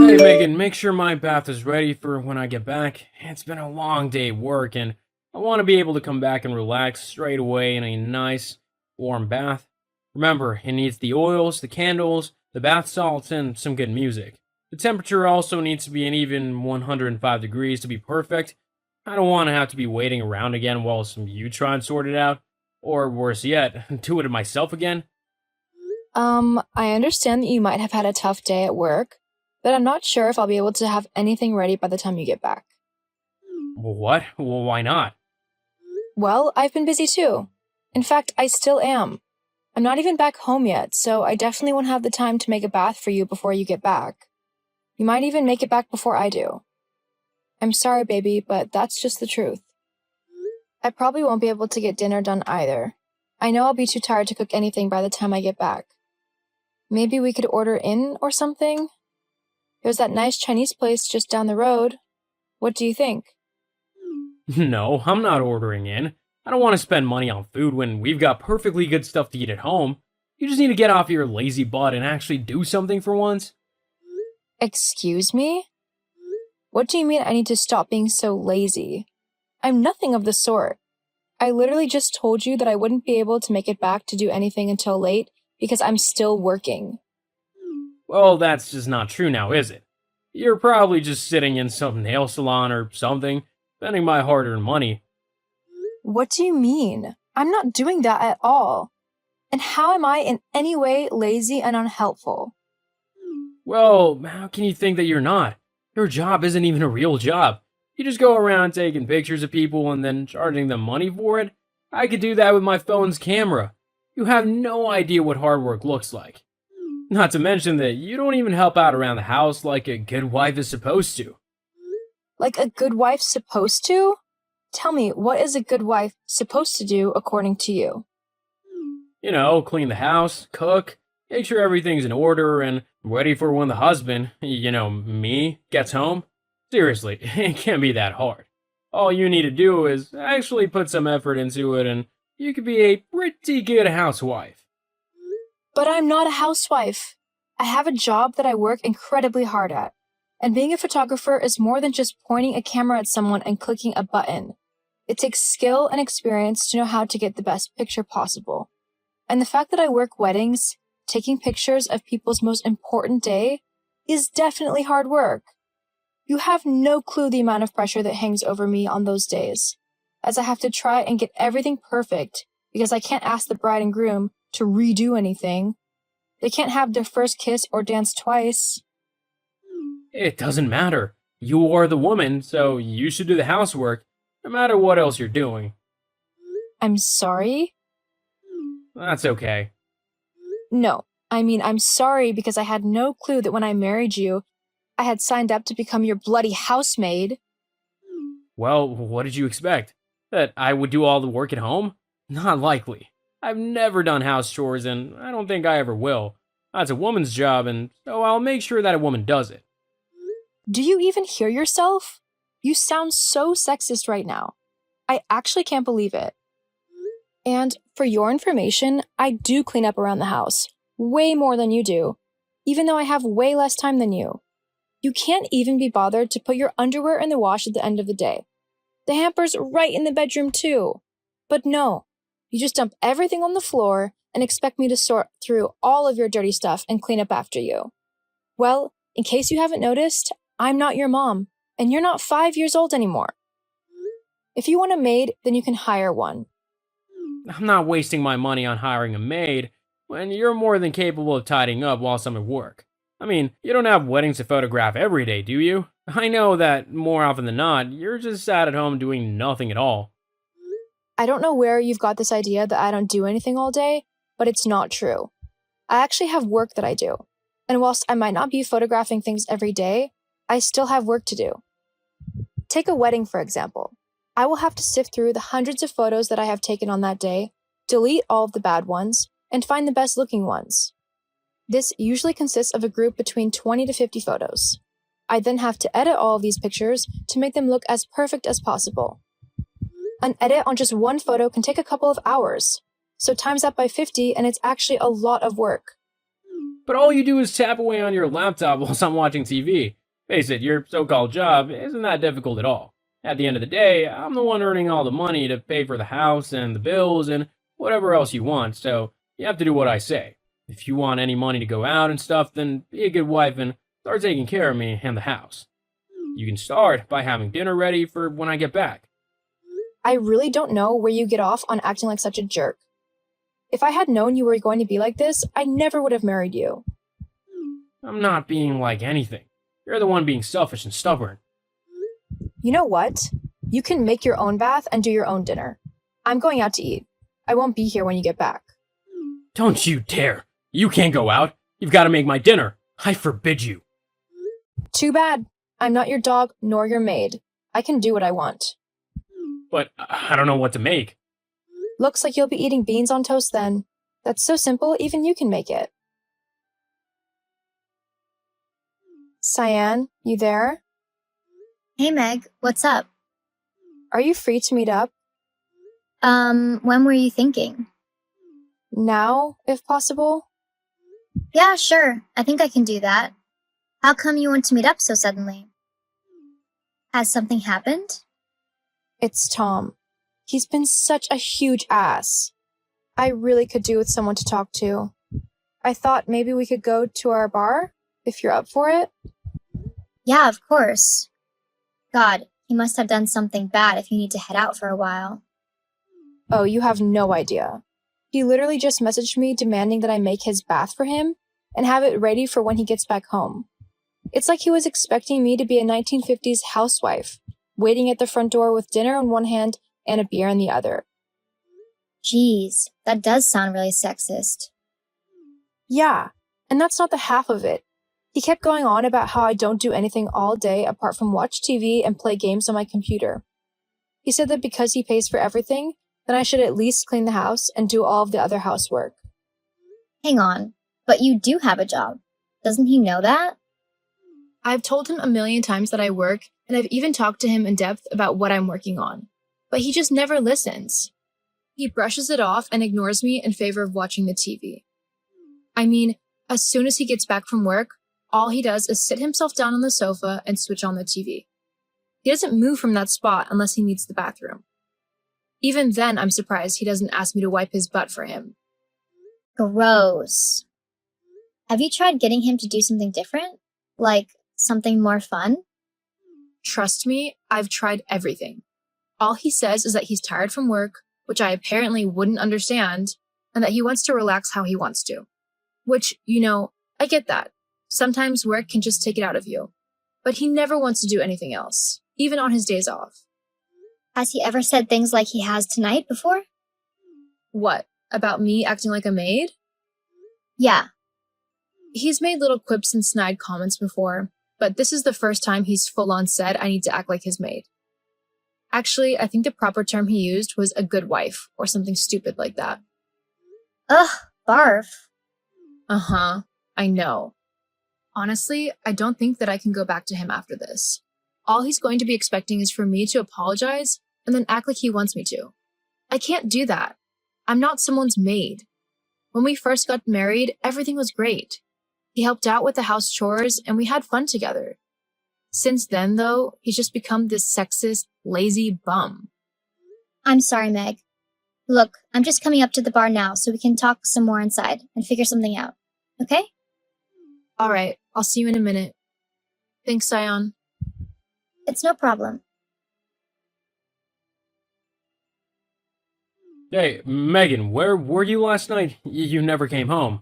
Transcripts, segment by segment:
Hey Megan, make sure my bath is ready for when I get back. It's been a long day at work and I want to be able to come back and relax straight away in a nice, warm bath. Remember, it needs the oils, the candles, the bath salts, and some good music. The temperature also needs to be an even 105 degrees to be perfect. I don't want to have to be waiting around again while some you try and sort it out. Or worse yet, do it myself again. I understand that you might have had a tough day at work, but I'm not sure if I'll be able to have anything ready by the time you get back. Well, what? Well, why not? Well, I've been busy too. In fact, I still am. I'm not even back home yet, so I definitely won't have the time to make a bath for you before you get back. You might even make it back before I do. I'm sorry, baby, but that's just the truth. I probably won't be able to get dinner done either. I know I'll be too tired to cook anything by the time I get back. Maybe we could order in or something? There's that nice Chinese place just down the road. What do you think? No, I'm not ordering in. I don't want to spend money on food when we've got perfectly good stuff to eat at home. You just need to get off your lazy butt and actually do something for once. Excuse me? What do you mean I need to stop being so lazy? I'm nothing of the sort. I literally just told you that I wouldn't be able to make it back to do anything until late because I'm still working. Well, that's just not true now, is it? You're probably just sitting in some nail salon or something, spending my hard-earned money. What do you mean? I'm not doing that at all. And how am I in any way lazy and unhelpful? Well, how can you think that you're not? Your job isn't even a real job. You just go around taking pictures of people and then charging them money for it. I could do that with my phone's camera. You have no idea what hard work looks like. Not to mention that you don't even help out around the house like a good wife is supposed to. Like a good wife's supposed to? Tell me, what is a good wife supposed to do according to you? You know, clean the house, cook, make sure everything's in order and ready for when the husband, me, gets home. Seriously, it can't be that hard. All you need to do is actually put some effort into it and you could be a pretty good housewife. But I'm not a housewife. I have a job that I work incredibly hard at. And being a photographer is more than just pointing a camera at someone and clicking a button. It takes skill and experience to know how to get the best picture possible. And the fact that I work weddings, taking pictures of people's most important day, is definitely hard work. You have no clue the amount of pressure that hangs over me on those days, as I have to try and get everything perfect because I can't ask the bride and groom to redo anything. They can't have their first kiss or dance twice. It doesn't matter. You are the woman, so you should do the housework, no matter what else you're doing. I'm sorry? That's okay. No, I mean, I'm sorry because I had no clue that when I married you, I had signed up to become your bloody housemaid. Well, what did you expect? That I would do all the work at home? Not likely. I've never done house chores, and I don't think I ever will. That's a woman's job, and so I'll make sure that a woman does it. Do you even hear yourself? You sound so sexist right now. I actually can't believe it. And for your information, I do clean up around the house, way more than you do, even though I have way less time than you. You can't even be bothered to put your underwear in the wash at the end of the day. The hamper's right in the bedroom too. But no, you just dump everything on the floor and expect me to sort through all of your dirty stuff and clean up after you. Well, in case you haven't noticed, I'm not your mom, and you're not 5 years old anymore. If you want a maid, then you can hire one. I'm not wasting my money on hiring a maid when you're more than capable of tidying up whilst I'm at work. I mean, you don't have weddings to photograph every day, do you? I know that more often than not, you're just sat at home doing nothing at all. I don't know where you've got this idea that I don't do anything all day, but it's not true. I actually have work that I do. And whilst I might not be photographing things every day, I still have work to do. Take a wedding, for example. I will have to sift through the hundreds of photos that I have taken on that day, delete all of the bad ones, and find the best looking ones. This usually consists of a group between 20 to 50 photos. I then have to edit all of these pictures to make them look as perfect as possible. An edit on just one photo can take a couple of hours, so times that by 50 and it's actually a lot of work. But all you do is tap away on your laptop whilst I'm watching TV. Face it, your so-called job isn't that difficult at all. At the end of the day, I'm the one earning all the money to pay for the house and the bills and whatever else you want, so you have to do what I say. If you want any money to go out and stuff, then be a good wife and start taking care of me and the house. You can start by having dinner ready for when I get back. I really don't know where you get off on acting like such a jerk. If I had known you were going to be like this, I never would have married you. I'm not being like anything. You're the one being selfish and stubborn. You know what? You can make your own bath and do your own dinner. I'm going out to eat. I won't be here when you get back. Don't you dare! You can't go out! You've got to make my dinner! I forbid you! Too bad. I'm not your dog nor your maid. I can do what I want. But I don't know what to make. Looks like you'll be eating beans on toast then. That's so simple, even you can make it. Cyan, you there? Hey Meg, what's up? Are you free to meet up? When were you thinking? Now, if possible? Yeah, sure. I think I can do that. How come you want to meet up so suddenly? Has something happened? It's Tom. He's been such a huge ass. I really could do with someone to talk to. I thought maybe we could go to our bar, if you're up for it. Yeah, of course. God, he must have done something bad if you need to head out for a while. Oh, you have no idea. He literally just messaged me demanding that I make his bath for him and have it ready for when he gets back home. It's like he was expecting me to be a 1950s housewife, waiting at the front door with dinner in one hand and a beer in the other. Jeez, that does sound really sexist. Yeah, and that's not the half of it. He kept going on about how I don't do anything all day apart from watch TV and play games on my computer. He said that because he pays for everything, then I should at least clean the house and do all of the other housework. Hang on, but you do have a job. Doesn't he know that? I've told him a million times that I work, and I've even talked to him in depth about what I'm working on. But he just never listens. He brushes it off and ignores me in favor of watching the TV. I mean, as soon as he gets back from work, all he does is sit himself down on the sofa and switch on the TV. He doesn't move from that spot unless he needs the bathroom. Even then, I'm surprised he doesn't ask me to wipe his butt for him. Gross. Have you tried getting him to do something different? Like, something more fun? Trust me, I've tried everything. All he says is that he's tired from work, which I apparently wouldn't understand, and that he wants to relax how he wants to. Which, I get that. Sometimes work can just take it out of you. But he never wants to do anything else, even on his days off. Has he ever said things like he has tonight before? What, about me acting like a maid? Yeah. He's made little quips and snide comments before, but this is the first time he's full-on said I need to act like his maid. Actually, I think the proper term he used was a good wife, or something stupid like that. Ugh, barf. Uh-huh, I know. Honestly, I don't think that I can go back to him after this. All he's going to be expecting is for me to apologize and then act like he wants me to. I can't do that. I'm not someone's maid. When we first got married, everything was great. He helped out with the house chores and we had fun together. Since then, though, he's just become this sexist, lazy bum. I'm sorry, Meg. Look, I'm just coming up to the bar now so we can talk some more inside and figure something out. Okay? All right, I'll see you in a minute. Thanks, Cyan. It's no problem. Hey, Megan, where were you last night? You never came home.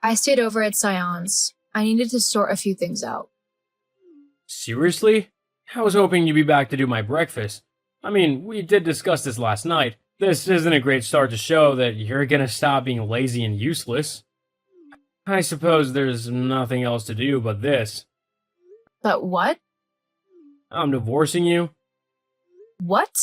I stayed over at Cyan's. I needed to sort a few things out. Seriously? I was hoping you'd be back to do my breakfast. I mean, we did discuss this last night. This isn't a great start to show that you're gonna stop being lazy and useless. I suppose there's nothing else to do but this. But what? I'm divorcing you. What?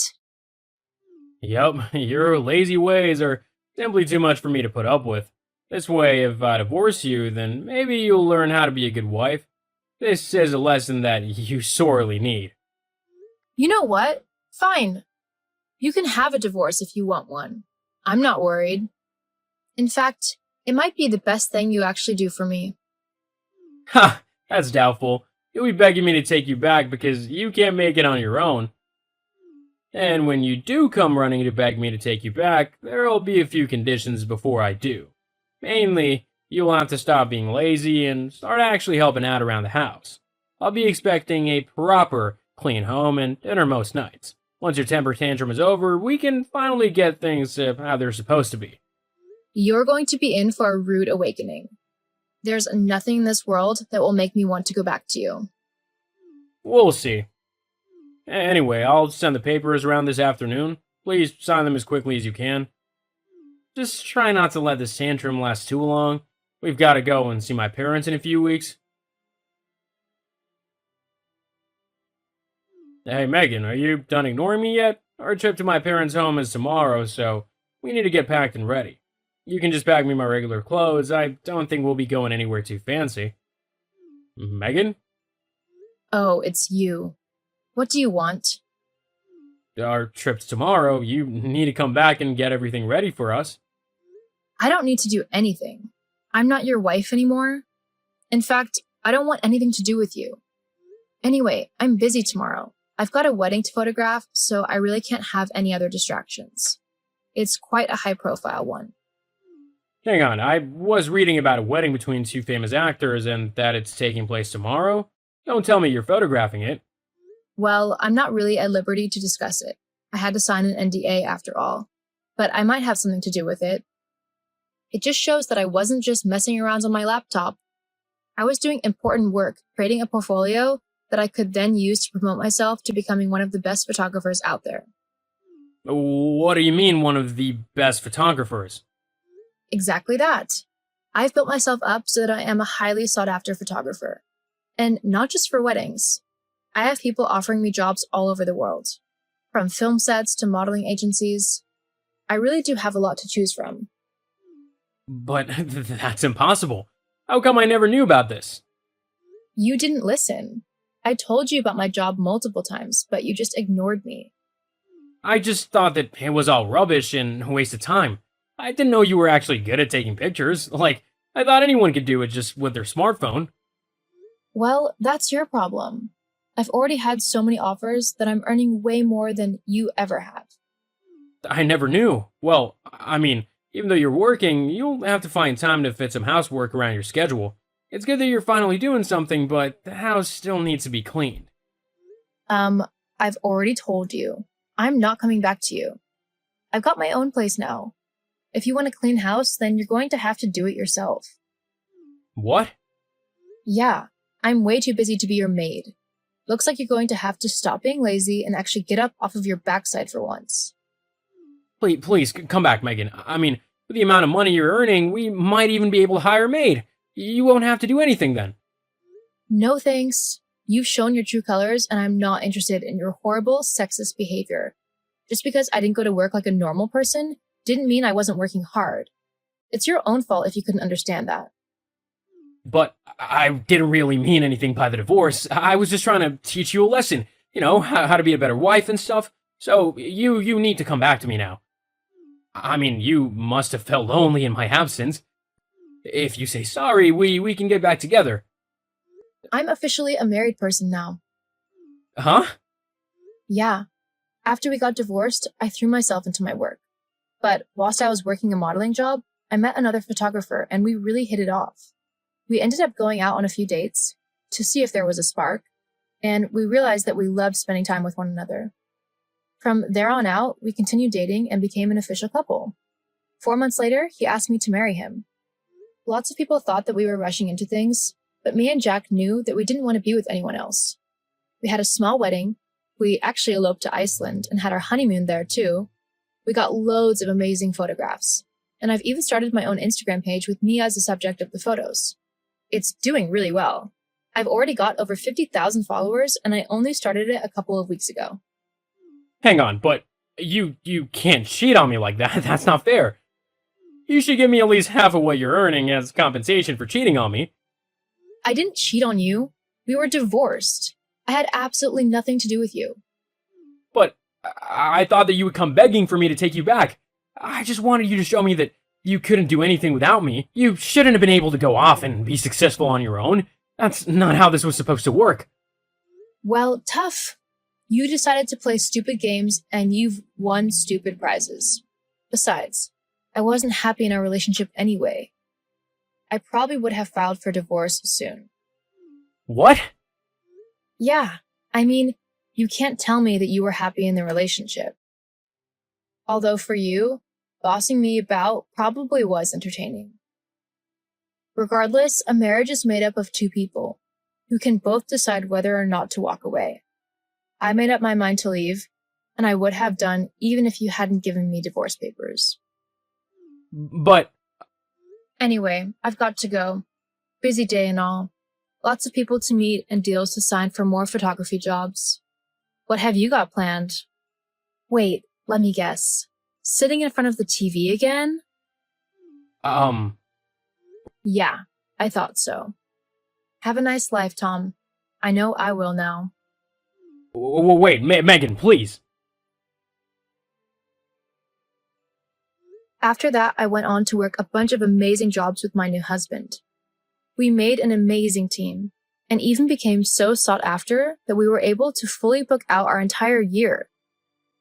Yup, your lazy ways are simply too much for me to put up with. This way, if I divorce you, then maybe you'll learn how to be a good wife. This is a lesson that you sorely need. You know what? Fine. You can have a divorce if you want one. I'm not worried. In fact, it might be the best thing you actually do for me. Ha! That's doubtful. You'll be begging me to take you back because you can't make it on your own. And when you do come running to beg me to take you back, there'll be a few conditions before I do. Mainly, you'll have to stop being lazy and start actually helping out around the house. I'll be expecting a proper clean home and dinner most nights. Once your temper tantrum is over, we can finally get things how they're supposed to be. You're going to be in for a rude awakening. There's nothing in this world that will make me want to go back to you. We'll see. Anyway, I'll send the papers around this afternoon. Please sign them as quickly as you can. Just try not to let this tantrum last too long. We've got to go and see my parents in a few weeks. Hey, Megan, are you done ignoring me yet? Our trip to my parents' home is tomorrow, so we need to get packed and ready. You can just pack me my regular clothes. I don't think we'll be going anywhere too fancy. Megan? Oh, it's you. What do you want? Our trip's tomorrow. You need to come back and get everything ready for us. I don't need to do anything. I'm not your wife anymore. In fact, I don't want anything to do with you. Anyway, I'm busy tomorrow. I've got a wedding to photograph, so I really can't have any other distractions. It's quite a high-profile one. Hang on, I was reading about a wedding between two famous actors and that it's taking place tomorrow. Don't tell me you're photographing it. Well, I'm not really at liberty to discuss it. I had to sign an NDA after all. But I might have something to do with it. It just shows that I wasn't just messing around on my laptop. I was doing important work, creating a portfolio that I could then use to promote myself to becoming one of the best photographers out there. What do you mean, one of the best photographers? Exactly that. I've built myself up so that I am a highly sought-after photographer. And not just for weddings. I have people offering me jobs all over the world. From film sets to modeling agencies. I really do have a lot to choose from. But that's impossible. How come I never knew about this? You didn't listen. I told you about my job multiple times, but you just ignored me. I just thought that it was all rubbish and a waste of time. I didn't know you were actually good at taking pictures. Like, I thought anyone could do it just with their smartphone. Well, that's your problem. I've already had so many offers that I'm earning way more than you ever have. I never knew. Well, I mean, even though you're working, you'll have to find time to fit some housework around your schedule. It's good that you're finally doing something, but the house still needs to be cleaned. I've already told you. I'm not coming back to you. I've got my own place now. If you want a clean house, then you're going to have to do it yourself. What? Yeah, I'm way too busy to be your maid. Looks like you're going to have to stop being lazy and actually get up off of your backside for once. Please, come back, Megan. I mean, with the amount of money you're earning, we might even be able to hire a maid. You won't have to do anything then. No thanks. You've shown your true colors, and I'm not interested in your horrible, sexist behavior. Just because I didn't go to work like a normal person didn't mean I wasn't working hard. It's your own fault if you couldn't understand that. But I didn't really mean anything by the divorce. I was just trying to teach you a lesson. You know, how to be a better wife and stuff. So you need to come back to me now. I mean, you must have felt lonely in my absence. If you say sorry, we can get back together. I'm officially a married person now. Huh? Yeah. After we got divorced, I threw myself into my work. But whilst I was working a modeling job, I met another photographer and we really hit it off. We ended up going out on a few dates to see if there was a spark, and we realized that we loved spending time with one another. From there on out, we continued dating and became an official couple. 4 months later, he asked me to marry him. Lots of people thought that we were rushing into things, but me and Jack knew that we didn't want to be with anyone else. We had a small wedding. We actually eloped to Iceland and had our honeymoon there too. We got loads of amazing photographs, and I've even started my own Instagram page with me as the subject of the photos. It's doing really well. I've already got over 50,000 followers, and I only started it a couple of weeks ago. Hang on, but you can't cheat on me like that. That's not fair. You should give me at least half of what you're earning as compensation for cheating on me. I didn't cheat on you. We were divorced. I had absolutely nothing to do with you. But I thought that you would come begging for me to take you back. I just wanted you to show me that you couldn't do anything without me. You shouldn't have been able to go off and be successful on your own. That's not how this was supposed to work. Well, tough. You decided to play stupid games and you've won stupid prizes. Besides, I wasn't happy in our relationship anyway. I probably would have filed for divorce soon. What? Yeah, I mean, you can't tell me that you were happy in the relationship. Although for you, bossing me about probably was entertaining. Regardless, a marriage is made up of two people who can both decide whether or not to walk away. I made up my mind to leave, and I would have done even if you hadn't given me divorce papers. But Anyway, I've got to go. Busy day and all. Lots of people to meet and deals to sign for more photography jobs. What have you got planned? Wait, let me guess. Sitting in front of the TV again? Yeah, I thought so. Have a nice life, Tom. I know I will now. wait, Megan, please. After that, I went on to work a bunch of amazing jobs with my new husband. We made an amazing team, and even became so sought after that we were able to fully book out our entire year.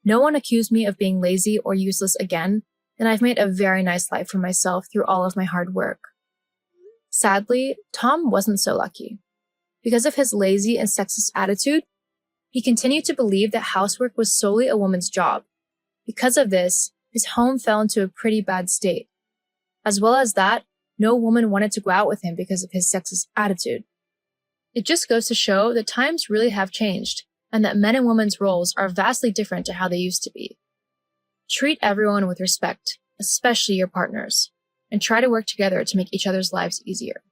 No one accused me of being lazy or useless again, and I've made a very nice life for myself through all of my hard work. Sadly, Tom wasn't so lucky. Because of his lazy and sexist attitude, he continued to believe that housework was solely a woman's job. Because of this, his home fell into a pretty bad state. As well as that, no woman wanted to go out with him because of his sexist attitude. It just goes to show that times really have changed, and that men and women's roles are vastly different to how they used to be. Treat everyone with respect, especially your partners, and try to work together to make each other's lives easier.